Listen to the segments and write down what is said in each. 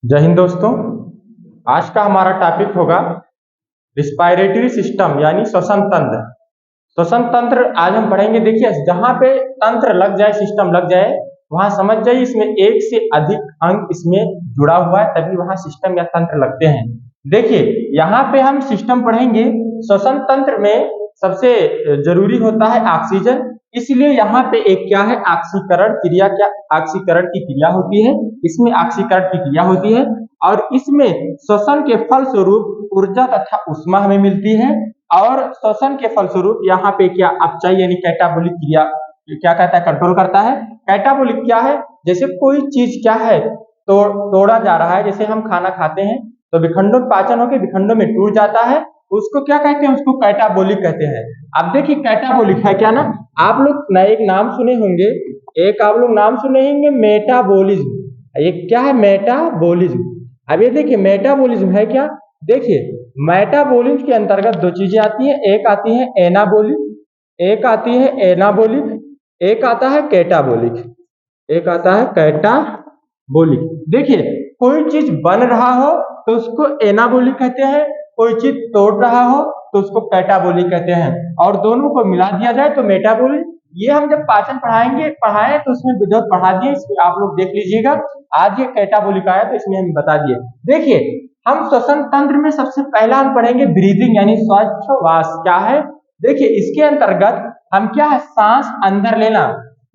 जय हिंद दोस्तों। आज का हमारा टॉपिक होगा रिस्पायरेटरी सिस्टम यानी श्वसन तंत्र। श्वसन तंत्र आज हम पढ़ेंगे। देखिए, जहाँ पे तंत्र लग जाए, सिस्टम लग जाए, वहां समझ जाइए इसमें एक से अधिक अंग इसमें जुड़ा हुआ है, तभी वहां सिस्टम या तंत्र लगते हैं। देखिए, यहाँ पे हम सिस्टम पढ़ेंगे। श्वसन तंत्र में सबसे जरूरी होता है ऑक्सीजन, इसलिए यहाँ पे एक क्या है, ऑक्सीकरण क्रिया, क्या ऑक्सीकरण की क्रिया होती है। इसमें ऑक्सीकरण की क्रिया होती है और इसमें श्वसन के फलस्वरूप ऊर्जा तथा ऊष्मा हमें मिलती है। और श्वसन के फलस्वरूप यहाँ पे क्या अपचय यानी कैटाबोलिक क्रिया क्या कहता है, कंट्रोल करता है। कैटाबोलिक क्या है, जैसे कोई चीज क्या है तोड़ा जा रहा है, जैसे हम खाना खाते हैं तो विखंडोत्पाचन होकर विखंडों में टूट जाता है, उसको क्या कहते हैं, उसको कैटाबोलिक कहते हैं। अब देखिए, कैटाबोलिक है क्या ना, आप लोग नए एक नाम सुने होंगे, एक आप लोग नाम सुने होंगे मेटाबॉलिज्म। ये क्या है, मेटाबॉलिज्म। अब ये देखिए, मेटाबॉलिज्म है क्या। देखिए, मेटाबॉलिज्म के अंतर्गत दो चीजें आती है, एक आती है एनाबोलिक, एक आता है कैटाबोलिक, एक आता है कैटाबोलिक। देखिए, कोई चीज बन रहा हो तो उसको एनाबोलिक कहते हैं, कोई चीज तोड़ रहा हो तो उसको कैटाबोलिक कहते हैं, और दोनों को मिला दिया जाए तो मेटाबोलिक। ये हम जब पाचन पढ़ाएं तो उसमें विधिवत पढ़ा दिए, आप लोग देख लीजिएगा। आज ये कैटाबोलिक आया तो इसमें हम बता दिए। देखिए, हम श्वसन तंत्र में सबसे पहला हम पढ़ेंगे ब्रीदिंग यानी श्वासोच्छ्वास क्या है। देखिए, इसके अंतर्गत हम क्या है, सांस अंदर लेना।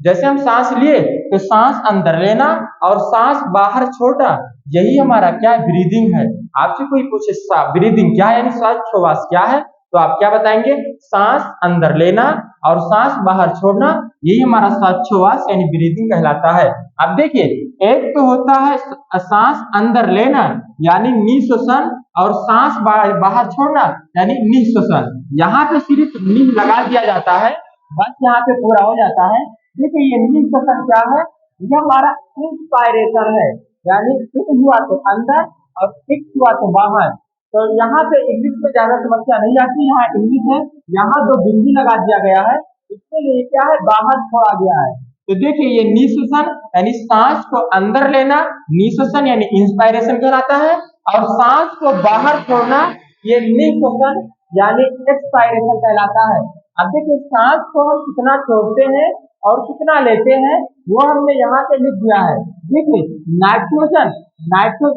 जैसे हम सांस लिए तो सांस अंदर लेना और सांस बाहर छोड़ना, यही हमारा क्या है, ब्रीदिंग है। आपसे कोई पूछे ब्रीदिंग क्या है यानी श्वासोच्छ्वास क्या है, तो आप क्या बताएंगे, सांस अंदर लेना और सांस बाहर छोड़ना, यही हमारा श्वासोच्छ्वास यानी ब्रीदिंग कहलाता है। अब देखिए, एक तो होता है सांस अंदर लेना यानी निःश्वसन, और सांस बाहर छोड़ना यानी निःश्वसन। यहाँ पे सिर्फ निः लगा दिया जाता है, बस यहाँ पे पूरा हो जाता है। देखिए, ये निःश्वसन क्या है, ये हमारा इंस्पायरेशन है, यानी इन हुआ तो अंदर और फिक्स हुआ तो बाहर। तो यहाँ पे इंग्लिश में ज्यादा समस्या नहीं आती, यहाँ इंग्लिश है, यहाँ दो बिंदी लगा दिया गया है, इसके लिए क्या है, बाहर छोड़ा गया है। तो देखिए, ये निःश्वसन यानी सांस को अंदर लेना, निःश्वसन यानी इंस्पायरेशन कहलाता है, और सांस को बाहर छोड़ना ये निःश्वसन यानी एक्सपायरेशन कहलाता है। अब देखिए, सांस को हम कितना छोड़ते हैं और कितना लेते हैं वो हमने यहाँ पे लिख दिया है। देखिए, नाइट्रोजन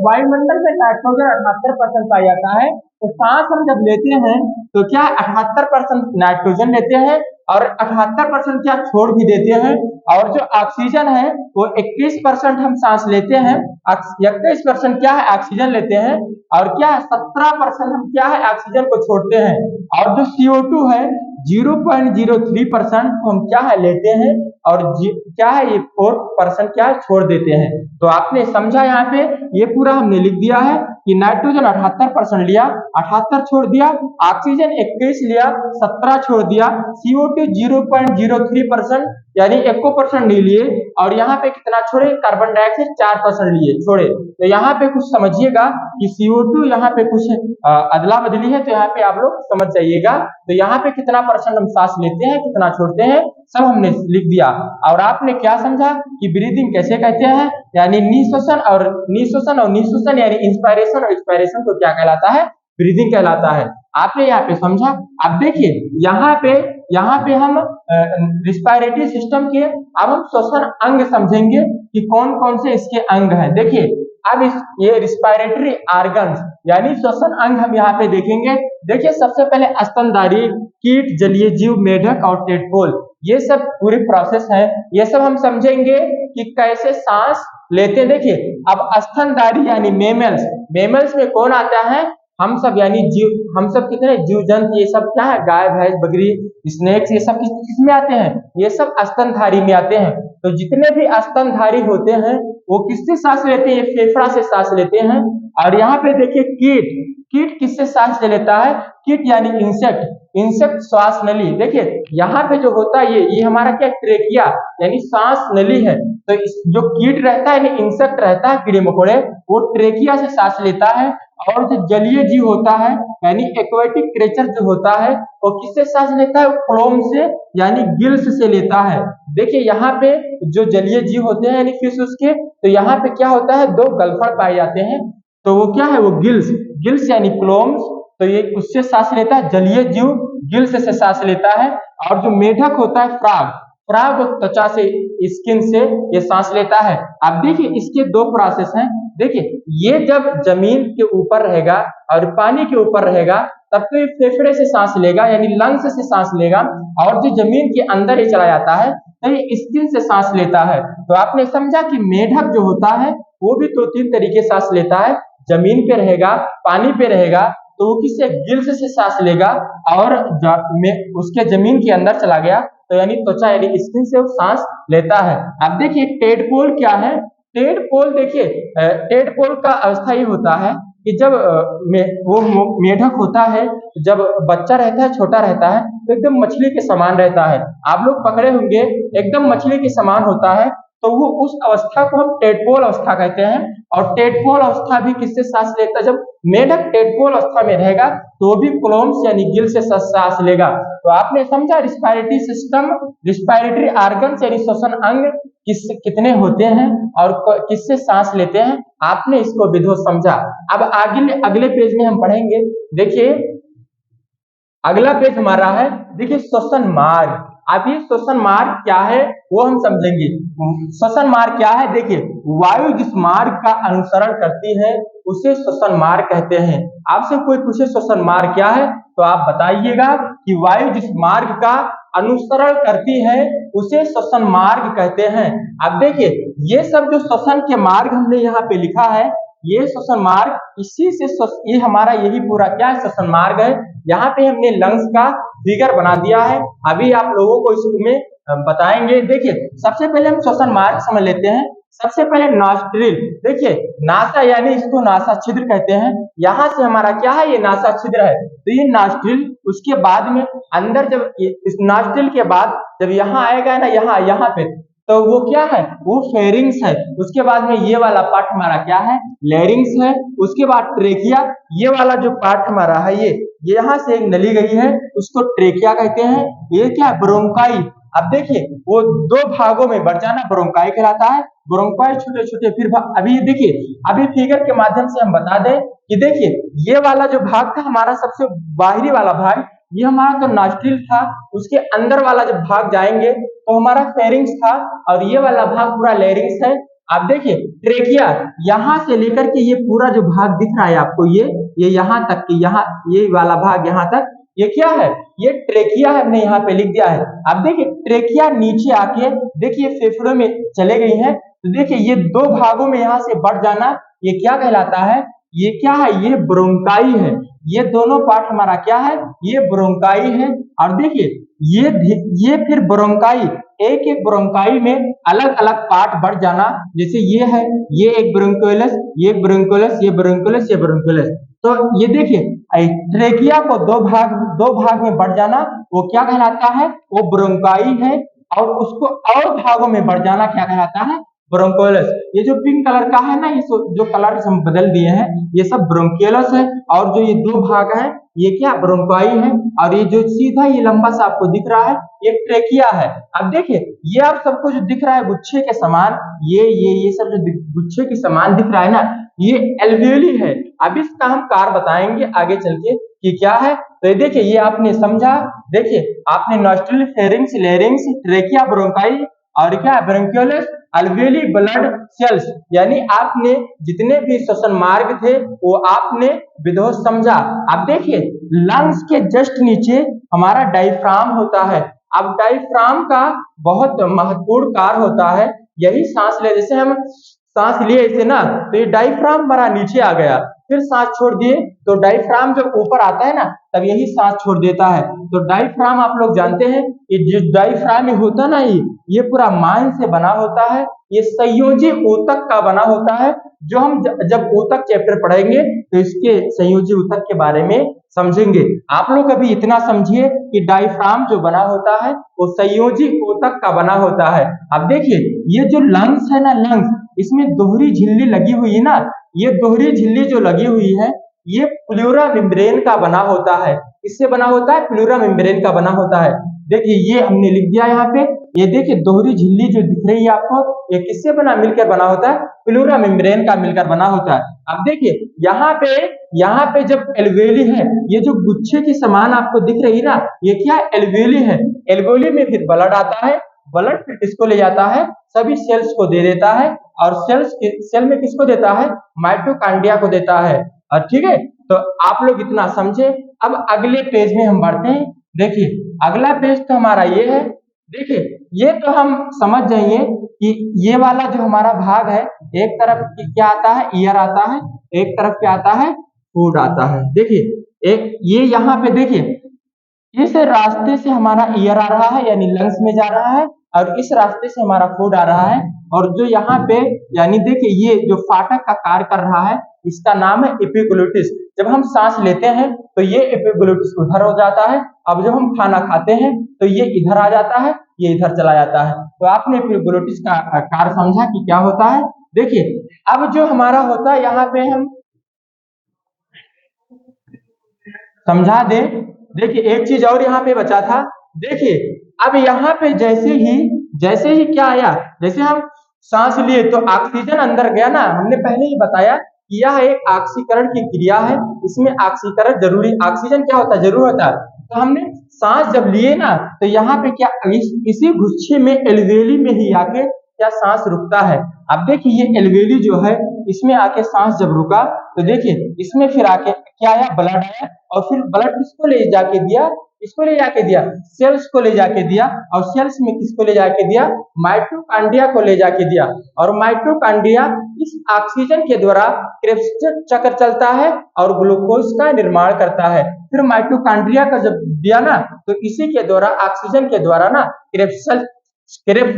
वायुमंडल में नाइट्रोजन 78% पाया जाता है, तो सांस हम जब लेते हैं तो क्या 78% नाइट्रोजन लेते हैं और 78% क्या छोड़ भी देते हैं। और जो ऑक्सीजन है वो 21% हम सांस लेते हैं, 21% क्या है, ऑक्सीजन लेते हैं, और क्या 17% हम क्या है, ऑक्सीजन को छोड़ते हैं। और जो CO2 है 0.03% हम क्या है, लेते हैं, और क्या है, ये 4% क्या है, छोड़ देते हैं। तो आपने समझा, यहाँ पे ये पूरा हमने लिख दिया है कि नाइट्रोजन 78% लिया, 78 छोड़ दिया, ऑक्सीजन 21 लिया, 17 छोड़ दिया, CO2 0.03% यानी 1% नहीं लिए, और यहाँ पे कितना छोड़े, कार्बन डाइऑक्साइड 4% लिए छोड़े। तो यहाँ पे कुछ समझिएगा कि CO2 यहाँ पे कुछ अदला बदली है, तो यहाँ पे आप लोग समझ जाइएगा। तो यहाँ पे कितना % हम सांस लेते हैं, कितना छोड़ते हैं, सब हमने लिख दिया। और आपने क्या समझा कि ब्रीदिंग कैसे कहते हैं, यानी निःश्वसन और निःश्वसन यानी इंस्पायरेशन और एक्सपायरेशन को क्या कहलाता है, ब्रीदिंग कहलाता है। आपने यहाँ पे समझा। अब देखिए, यहाँ पे हम रिस्पायरेटरी सिस्टम के अब हम श्वसन अंग समझेंगे कि कौन कौन से इसके अंग हैं। देखिए, अब ये रिस्पायरेटरी ऑर्गन्स यानी श्वसन अंग हम यहाँ पे देखेंगे। देखिए, सबसे पहले स्तनधारी, कीट, जलीय जीव, मेढक और टेडपोल, ये सब पूरी प्रोसेस है, ये सब हम समझेंगे कि कैसे सांस लेते हैं। देखिए, अब स्तनधारी यानी मेमल्स में कौन आता है, हम सब यानी जीव, हम सब कितने जीव जंतु, ये सब क्या है, गाय, भैंस, बकरी, स्नेक्स, ये सब किसमें आते हैं, ये सब स्तनधारी में आते हैं। तो जितने भी स्तनधारी होते हैं वो किससे सांस लेते हैं, ये फेफड़ा से सांस लेते हैं। और यहाँ पे देखिए, कीट किससे सांस ले लेता है, कीट यानी इंसेक्ट श्वास नली। देखिए, यहाँ पे जो होता है ये हमारा क्या, ट्रेकिया यानी सांस नली है। तो जो कीट रहता है यानी इंसेक्ट रहता है, कीड़े मकोड़े, वो ट्रेकिया से सांस लेता है, और जो जलीय जीव होता है यानी एक्वेटिक क्रिएचर जो होता है वो किससे सांस लेता है? फ्लोम से यानी गिल्स से लेता है। देखिए यहाँ पे जो जलीय जीव होते हैं यानी फिश उसके, तो यहाँ पे क्या होता है, दो गलफड़ पाए जाते हैं, तो वो क्या है, वो गिल्स, गिल्स यानी क्लोम्स, तो ये उससे सांस लेता है, जलीय जीव गिल्स से सांस लेता है। और जो मेढक होता है फ्रॉग, फ्रॉग त्वचा से, स्किन से ये सांस लेता है। अब देखिए इसके दो प्रोसेस हैं। देखिए ये जब जमीन के ऊपर रहेगा और पानी के ऊपर रहेगा तब तो ये फेफड़े से सांस लेगा यानी लंग्स से सांस लेगा, और जो जमीन के अंदर ये चला जाता है तो ये स्किन से सांस लेता है। तो आपने समझा कि मेढक जो होता है वो भी दो तीन तरीके सांस लेता है, जमीन पे रहेगा, पानी पे रहेगा तो वो किससे, गिल्स से सांस लेगा, और उसके जमीन के अंदर चला गया तो यानी त्वचा यानी स्किन से वो सांस लेता है। अब देखिए टेडपोल क्या है? टेडपोल देखिए टेडपोल का अवस्था ये होता है कि जब वो मेढक होता है, जब बच्चा रहता है, छोटा रहता है तो एकदम मछली के समान रहता है, आप लोग पकड़े होंगे, एकदम मछली के समान होता है, तो वो उस अवस्था को हम टेडपोल अवस्था कहते हैं। और टेडपोल अवस्था भी किससे सांस लेता है? जब मेढक टेडपोल अवस्था में रहेगा तो वो भी क्लोम्स यानी गिल से सांस लेगा। तो आपने समझा रिस्पायरेटरी सिस्टम, रिस्पायरेटरी ऑर्गन्स यानी श्वसन अंग कितने होते हैं और किससे सांस लेते हैं, आपने इसको विधो समझा। अब आगे अगले पेज में हम पढ़ेंगे। देखिए अगला पेज हमारा है, देखिए श्वसन मार्ग। अब ये श्वसन मार्ग क्या है वो हम समझेंगे। श्वसन मार्ग क्या है? देखिए वायु जिस मार्ग का अनुसरण करती है उसे श्वसन मार्ग कहते हैं। आपसे कोई पूछे श्वसन मार्ग क्या है तो आप बताइएगा कि वायु जिस मार्ग का अनुसरण करती है उसे श्वसन मार्ग कहते हैं। अब देखिए ये सब जो श्वसन के मार्ग हमने यहाँ पे लिखा है, ये श्वसन मार्ग, इसी से ये हमारा यही पूरा क्या है, श्वसन मार्ग है। यहाँ पे हमने लंग्स का फिगर बना दिया है, अभी आप लोगों को इसमें बताएंगे। देखिए सबसे पहले हम श्वसन मार्ग समझ लेते हैं। सबसे पहले नॉस्ट्रिल, देखिए नासा यानी इसको नासा छिद्र कहते हैं, यहाँ से हमारा क्या है, ये नासा छिद्र है, तो ये नॉस्ट्रिल। उसके बाद में अंदर जब इस नॉस्ट्रिल के बाद जब यहाँ आएगा ना, यहाँ पे, तो वो क्या है, वो फेरिंग्स है। उसके बाद में ये वाला पार्ट हमारा क्या है, लैरिंग्स है। उसके बाद ट्रेकिया, ये वाला जो पार्ट हमारा है ये यहाँ से एक नली गई है उसको ट्रेकिया कहते हैं। ये क्या है, ब्रोंकाई। अब देखिए वो दो भागों में बढ़ जाना ब्रोंकाई कहलाता है। ब्रोंकाई छोटे छोटे, फिर अभी देखिए, अभी फिगर के माध्यम से हम बता दें कि देखिए ये वाला जो भाग था हमारा सबसे बाहरी वाला भाग, ये हमारा तो नॉस्ट्रिल था। उसके अंदर वाला जब भाग जाएंगे तो हमारा फेरिंग्स था, और ये वाला भाग पूरा लैरिंग्स है। आप देखिए ट्रेकिया, यहाँ से लेकर के ये पूरा जो भाग दिख रहा है आपको, ये यहाँ तक की, यहाँ ये वाला भाग यहाँ तक, ये क्या है, ये ट्रेकिया है, हमने यहाँ पे लिख दिया है। अब देखिए ट्रेकिया नीचे आके देखिए फेफड़ों में चले गई है, तो देखिए ये दो भागों में यहाँ से बढ़ जाना, ये क्या कहलाता है, ये क्या है, ये ब्रोंकाई है। ये दोनों पार्ट हमारा क्या है, ये ब्रोंकाई है। और देखिए ये फिर ब्रोंकाई, एक एक ब्रोंकाई में अलग अलग पार्ट बढ़ जाना, जैसे ये है, ये एक ब्रोंकोलस, ये ब्रोंकोलस, ये ब्रोंकोलस, ये ब्रोंकोलस। तो ये देखिए ट्रेकिया को दो भाग में बढ़ जाना, वो क्या कहलाता है, वो ब्रोंकाई है। और उसको और भागों में बढ़ जाना क्या कहलाता है, ब्रोंकोलस। ये जो पिंक कलर का है ना, ये जो कलर हम बदल दिए हैं, ये सब ब्रोंकियलस है। और जो ये दो भाग है ये क्या, ब्रोंकाई है। और ये जो सीधा ये लंबा सा आपको दिख रहा है ये ट्रेकिया है। अब देखिए ये आप सबको जो दिख रहा है गुच्छे के समान, ये सब जो गुच्छे के समान दिख रहा है ना, ये एल्वियोली है। अब इसका हम कार बताएंगे आगे चल के कि क्या है। तो ये देखिए ये आपने समझा, देखिए आपने नॉस्ट्रिल, फेरिंग्स, लैरिंग्स, ट्रेकिया, ब्रोंकाई और क्या ब्रोंकियोलस, अल्वेली, ब्लड सेल्स, यानी आपने जितने भी श्वसन मार्ग थे वो आपने विधो समझा। अब देखिए लंग्स के जस्ट नीचे हमारा डायफ्राम होता है। अब डायफ्राम का बहुत महत्वपूर्ण कार्य होता है, यही सांस ले, जैसे हम सांस लिए ऐसे ना, तो ये डायफ्राम बड़ा नीचे आ गया, फिर सांस छोड़ दिए तो डायफ्राम जब ऊपर आता है ना तब यही सांस छोड़ देता है। तो डायफ्राम आप लोग जानते हैं कि जो डायफ्राम होता ना, ये पूरा मांस से बना होता है, ये संयोजी ऊतक का बना होता है। जो हम जब ऊतक चैप्टर पढ़ेंगे तो इसके संयोजी ऊतक के बारे में समझेंगे। आप लोग अभी इतना समझिए कि डायफ्राम जो बना होता है वो संयोजी ऊतक का बना होता है। अब देखिए ये जो लंग्स है ना, लंग्स, इसमें दोहरी झिल्ली लगी हुई है ना, ये दोहरी झिल्ली जो लगी हुई है ये प्लूरा मेम्ब्रेन का बना होता है। किससे बना होता है? प्लूरा मेम्ब्रेन का बना होता है। देखिए ये हमने लिख दिया यहाँ पे। ये देखिए दोहरी झिल्ली जो दिख रही है आपको, ये किससे बना मिलकर बना होता है? प्लूरा मेम्ब्रेन का मिलकर बना होता है। अब देखिए यहाँ पे जब एल्वेली है, ये जो गुच्छे की समान आपको दिख रही है ना, ये क्या एल्वेली है। एल्वेली में फिर ब्लड आता है, ब्लड फिर किसको ले जाता है? सभी सेल्स को दे देता है, और सेल में किसको देता है? माइटोकांड्रिया को देता है। और ठीक है, तो आप लोग इतना समझे। अब अगले पेज में हम बढ़ते हैं। देखिए अगला पेज तो हमारा ये है। देखिए ये तो हम समझ जाइए कि ये वाला जो हमारा भाग है, एक तरफ क्या आता है? ईयर आता है, एक तरफ क्या आता है? फूड आता है। देखिए एक ये यहाँ पे देखिए, इस रास्ते से हमारा ईयर आ रहा है यानी लंग्स में जा रहा है, और इस रास्ते से हमारा फूड आ रहा है। और जो यहाँ पे यानी देखिए ये जो फाटक का कार्य कर रहा है, इसका नाम है एपिग्लोटिस। जब हम सांस लेते हैं तो ये एपिग्लोटिस उधर हो जाता है। अब जब हम खाना खाते हैं तो ये इधर आ जाता है, ये इधर चला जाता है। तो आपने एपिग्लोटिस का कार्य समझा कि क्या होता है। देखिए अब जो हमारा होता है, यहाँ पे हम समझा दे। देखिए एक चीज और यहाँ पे बचा था। देखिए अब यहाँ पे जैसे ही क्या आया, जैसे हम सांस लिए तो ऑक्सीजन अंदर गया ना। हमने पहले ही बताया कि यह एक ऑक्सीकरण की क्रिया है, इसमें ऑक्सीकरण जरूरी, ऑक्सीजन क्या होता है? जरूर होता है। तो हमने सांस जब लिए ना, तो यहाँ पे क्या इसी गुच्छे में एल्वेली में ही आके क्या सांस रुकता है। अब देखिए ये एल्वेली जो है, इसमें आके सांस जब रुका तो देखिए इसमें फिर आके क्या आया? ब्लड आया। और फिर ब्लड किसको ले जाके दिया? किसको ले जाके दिया? सेल्स को ले जाके दिया। और सेल्स में किसको ले जाके दिया? माइटोकांड्रिया को ले जाके दिया। और माइटोकांड्रिया इस ऑक्सीजन के द्वारा क्रेब्स चक्र चलता है और ग्लूकोज का निर्माण करता है। फिर माइटोकांड्रिया का जब दिया ना, तो इसी के द्वारा ऑक्सीजन के द्वारा ना क्रेब्स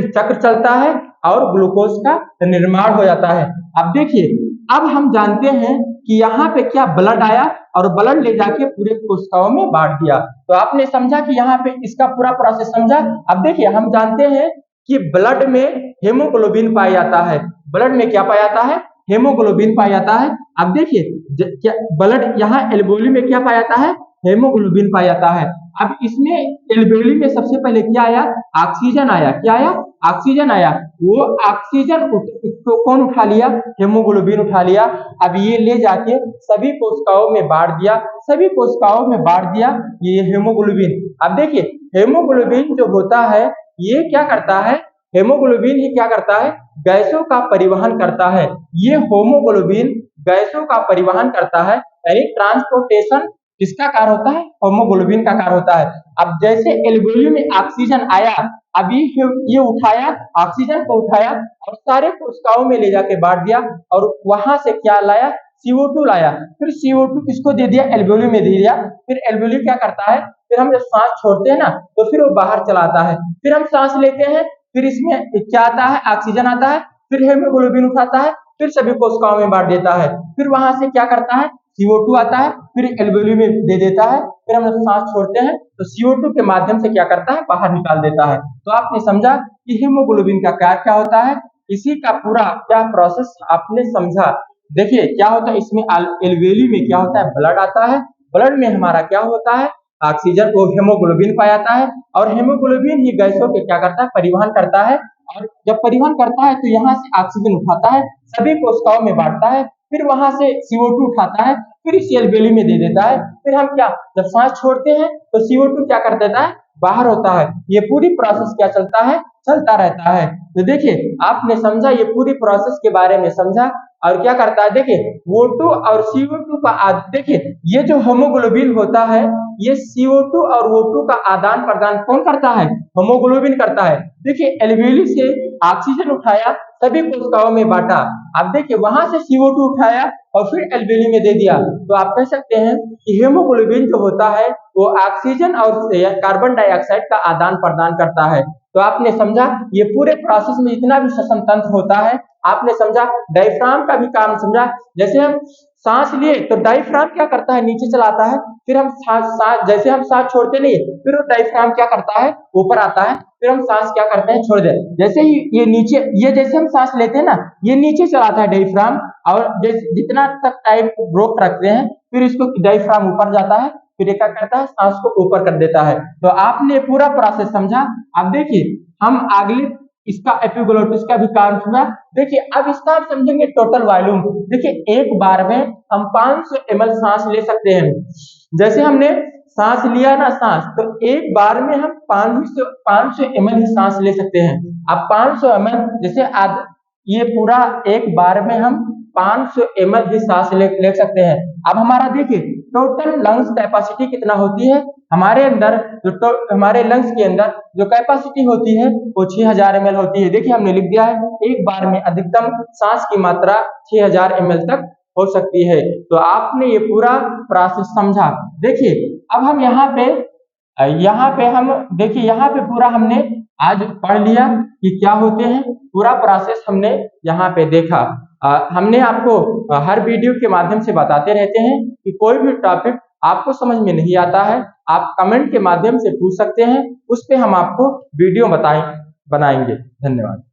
चक्र चलता है और ग्लूकोज का निर्माण हो जाता है। अब देखिए अब हम जानते हैं कि यहाँ पे क्या ब्लड आया और ब्लड ले जाके पूरे कोशिकाओं में बांट दिया। तो आपने समझा कि यहाँ पे इसका पूरा प्रोसेस समझा। अब देखिए हम जानते हैं कि ब्लड में हेमोग्लोबिन पाया जाता है। ब्लड में क्या पाया जाता है? हेमोग्लोबिन पाया जाता है। अब देखिए क्या ब्लड यहाँ एल्वेओली में क्या पाया जाता है? हेमोग्लोबिन पाया जाता है। अब इसमें एल्वेओली में सबसे पहले क्या आया? ऑक्सीजन आया। क्या आया? ऑक्सीजन आया। वो ऑक्सीजन तो कौन उठा लिया? हेमोग्लोबिन उठा लिया। अब ये ले जाके सभी कोशिकाओं में बांट दिया, सभी कोशिकाओं में बांट दिया ये हेमोग्लोबिन। अब देखिए हेमोग्लोबिन जो होता है, ये क्या करता है? हेमोग्लोबिन ही क्या करता है? गैसों का परिवहन करता है। ये होमोग्लोबिन गैसों का परिवहन करता है, यानी ट्रांसपोर्टेशन किसका कार्य होता है? होमोग्लोबिन का कार्य होता है। अब जैसे एल्वेओली में ऑक्सीजन आया, अभी ये उठाया, ऑक्सीजन को उठाया और सारे कोशिकाओं में ले जाके बांट दिया, और वहां से क्या लाया? CO2 लाया। फिर CO2 किसको दे दिया? एल्वेओली में दे दिया। फिर एल्वेओली क्या करता है? फिर हम जब सांस छोड़ते हैं ना, तो फिर वो बाहर चलाता है। फिर हम सांस लेते हैं, फिर इसमें क्या आता है? ऑक्सीजन आता है। फिर हेमोग्लोबिन उठाता है, फिर सभी कोशिकाओं में बांट देता है। फिर वहां से क्या करता है? CO2 आता है, फिर एल्वेओली में दे देता है। फिर हम सांस छोड़ते हैं तो CO2 के माध्यम से क्या करता है? बाहर निकाल देता है। तो आपने समझा कि हीमोग्लोबिन का कार्य क्या होता है। इसी का पूरा क्या प्रोसेस आपने समझा। देखिए क्या होता है इसमें, एल्वेओली में क्या होता है? ब्लड आता है। ब्लड में हमारा क्या होता है? ऑक्सीजन को हेमोग्लोबिन पाया जाता है, और हेमोग्लोबिन ही गैसों के क्या करता है? परिवहन करता है। और जब परिवहन करता है तो यहाँ से ऑक्सीजन उठाता है, सभी कोशिकाओं में बांटता है। फिर वहां से CO2 उठाता है, फिर इस एल्वेओली में दे देता है। फिर हम क्या, जब सांस छोड़ते हैं तो CO2 क्या कर देता है? बाहर होता है। ये पूरी प्रोसेस क्या चलता है? चलता रहता है। तो देखिए आपने समझा, ये पूरी प्रोसेस के बारे में समझा। और क्या करता है? देखिए O2 और CO2 का देखिए ये जो हेमोग्लोबिन होता है, ये CO2 और O2 का आदान प्रदान कौन करता है? हेमोग्लोबिन करता है। देखिए एल्वेओली से ऑक्सीजन उठाया, सभी कोशिकाओं में बांटा। अब देखिए वहां से CO2 उठाया और फिर एल्वेओली में दे दिया। तो आप कह सकते हैं कि हेमोग्लोबिन जो होता है वो ऑक्सीजन और कार्बन डाइऑक्साइड का आदान प्रदान करता है। तो आपने समझा ये पूरे प्रोसेस में इतना भी श्वसन तंत्र होता है। आपने समझा डायफ्राम का भी काम समझा। जैसे हम सांस लिए तो डायफ्राम क्या करता है? नीचे चलाता है। फिर हम जैसे हम सांस छोड़ते नहीं, फिर वो डायफ्राम क्या करता है? ऊपर आता है। फिर हम सांस क्या करते हैं? छोड़ देते। जैसे ही ये नीचे, ये जैसे हम सांस लेते हैं ना, ये नीचे चलाता है डायफ्राम, और जितना तक टाइम रोक रखते हैं, फिर इसको डायफ्राम ऊपर जाता है, फिर ये क्या करता है, सांस को ऊपर कर देता है। तो आपने पूरा प्रोसेस समझा। अब देखिए हम अगले इसका एपिग्लोटिस का भी कार्य हुआ। देखिए अब इसका आप समझेंगे टोटल वॉल्यूम। देखिए एक बार में हम 500 ml सांस ले सकते हैं। जैसे हमने सांस लिया ना सांस, तो एक बार में हम 500 ml ही सांस ले सकते हैं। अब 500 ml जैसे ये पूरा एक बार में हम 500 ml ही सांस ले सकते हैं। अब हमारा देखिए टोटल लंग्स कैपेसिटी कितना होती है, हमारे अंदर हमारे लंग्स के अंदर जो कैपेसिटी होती है वो 6000 ml होती है। देखिए हमने लिख दिया है एक बार में अधिकतम सांस की मात्रा 6000 ml तक हो सकती है। तो आपने ये पूरा प्रोसेस समझा। देखिए अब हम यहाँ पे हम देखिए यहाँ पे पूरा हमने आज पढ़ लिया कि क्या होते हैं, पूरा प्रोसेस हमने यहाँ पे देखा। हमने आपको हर वीडियो के माध्यम से बताते रहते हैं कि कोई भी टॉपिक आपको समझ में नहीं आता है, आप कमेंट के माध्यम से पूछ सकते हैं, उस पे हम आपको वीडियो बनाएंगे। धन्यवाद।